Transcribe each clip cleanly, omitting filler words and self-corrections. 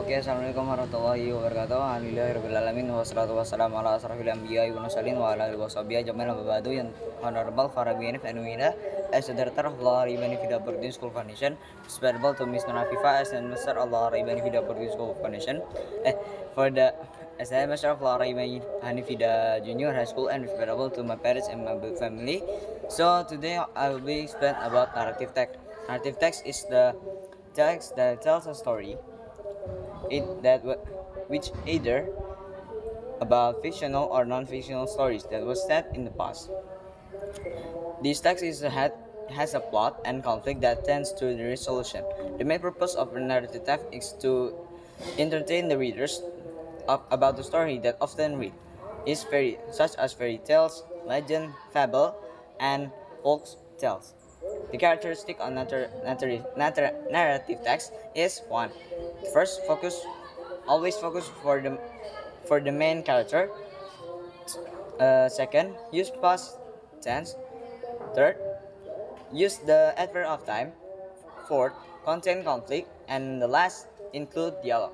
Oke, assalamualaikum warahmatullahi wabarakatuh. Alhamdulillahirabbil alamin wassalatu wassalamu ala asrofil anbiya'i wal mursalin wa ala alihi washabihi ajmain amma ba'du. Yang honorable Farabian Fanuina as the director of Allah Ribani Fida Boarding School Foundation, respectable to Miss Nona Afifa as the master of Allah Ribani Fida Boarding School Foundation. For the as the master of Allah Ribani Hanifida Junior High School, and respectable to my parents and my family. So today I will be explain about narrative text. Narrative text is the text that tells a story which either about fictional or non-fictional stories that was set in the past. This text has a plot and conflict that tends to the resolution. The main purpose of narrative text is to entertain the readers about the story that often read is such as fairy tales, legend, fable, and folk tales. The characteristic on narrative text is 1. First, always focus for the main character. Second, use past tense. Third, use the adverb of time. Fourth, contain conflict. And the last, include dialogue.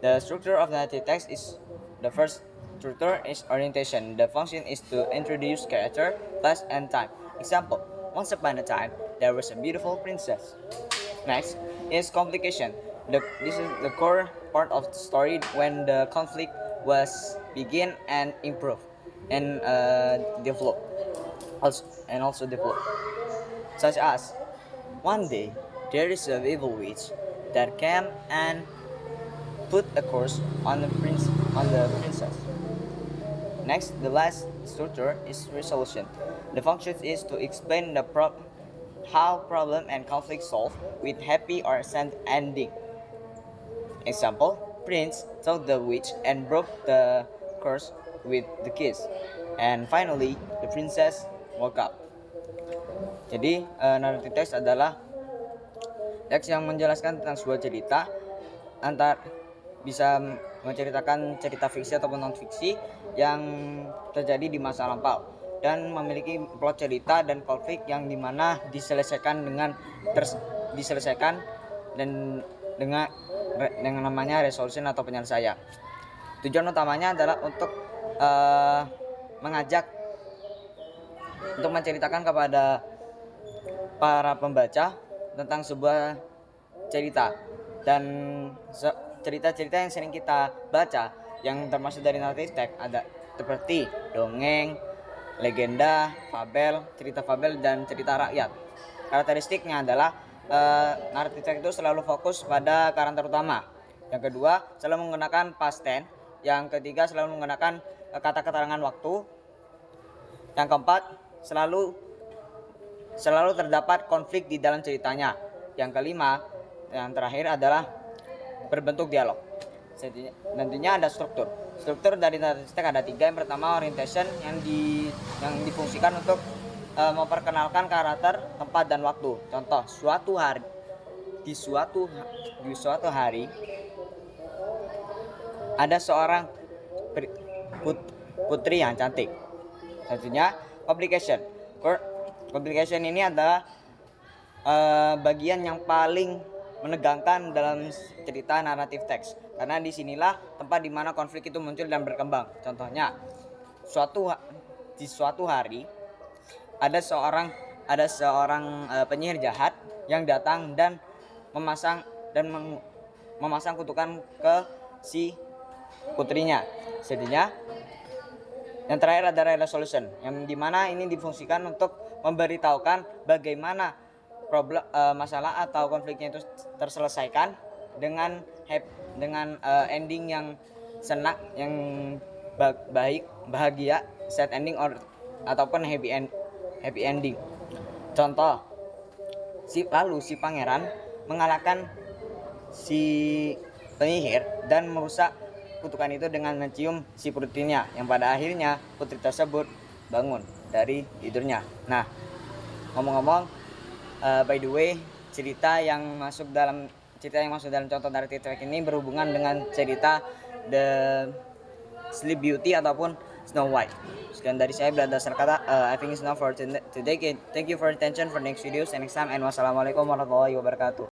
The structure of narrative text is the first structure is orientation. The function is to introduce character, place, and time. Example: once upon a time, there was a beautiful princess. Next is complication. This is the core part of the story when the conflict was begin and improve and develop, also develop. Such as, one day there is a evil witch that came and put a curse on the princess. Next, the last structure is resolution. The function is to explain how problem and conflict solved with happy or sad ending. Example: Prince told the witch and broke the curse with the kiss. And finally, the princess woke up. Jadi, narrative text adalah teks yang menjelaskan tentang sebuah cerita, bisa menceritakan cerita fiksi ataupun non fiksi yang terjadi di masa lampau dan memiliki plot cerita dan konflik yang dimana diselesaikan dan dengan namanya resolution atau penyelesaian. Tujuan utamanya adalah untuk menceritakan kepada para pembaca tentang sebuah cerita dan cerita-cerita yang sering kita baca yang termasuk dari narrative text ada seperti dongeng, legenda, fabel, cerita fabel, dan cerita rakyat. Karakteristiknya adalah narrative text itu selalu fokus pada karakter utama. Yang kedua, selalu menggunakan past tense. Yang ketiga, selalu menggunakan kata keterangan waktu. Yang keempat, selalu terdapat konflik di dalam ceritanya. Yang kelima, yang terakhir adalah berbentuk dialog. Nantinya ada struktur. Struktur dari narrative text ada 3. Yang pertama, orientation yang difungsikan untuk memperkenalkan karakter, tempat, dan waktu. Contoh, di suatu hari ada seorang putri yang cantik. Tentunya complication. Complication ini adalah bagian yang paling menegangkan dalam cerita naratif teks, karena disinilah tempat dimana konflik itu muncul dan berkembang. Contohnya, di suatu hari ada seorang penyihir jahat yang datang dan memasang kutukan ke si putrinya. Jadinya yang terakhir adalah resolution, yang dimana ini difungsikan untuk memberitahukan bagaimana masalah atau konfliknya itu terselesaikan dengan ending yang senang, yang baik, bahagia, sad ending ataupun happy ending. Contoh, si pangeran mengalahkan si penyihir dan merusak kutukan itu dengan mencium si putrinya, yang pada akhirnya putri tersebut bangun dari tidurnya. Nah, ngomong-ngomong, by the way, cerita yang masuk dalam contoh narrative text ini berhubungan dengan cerita The Sleep Beauty ataupun Snow White. Sekian dari saya, berdasar kata. I think it's enough for today. Thank you for attention for next videos and next time, and wassalamualaikum warahmatullahi wabarakatuh.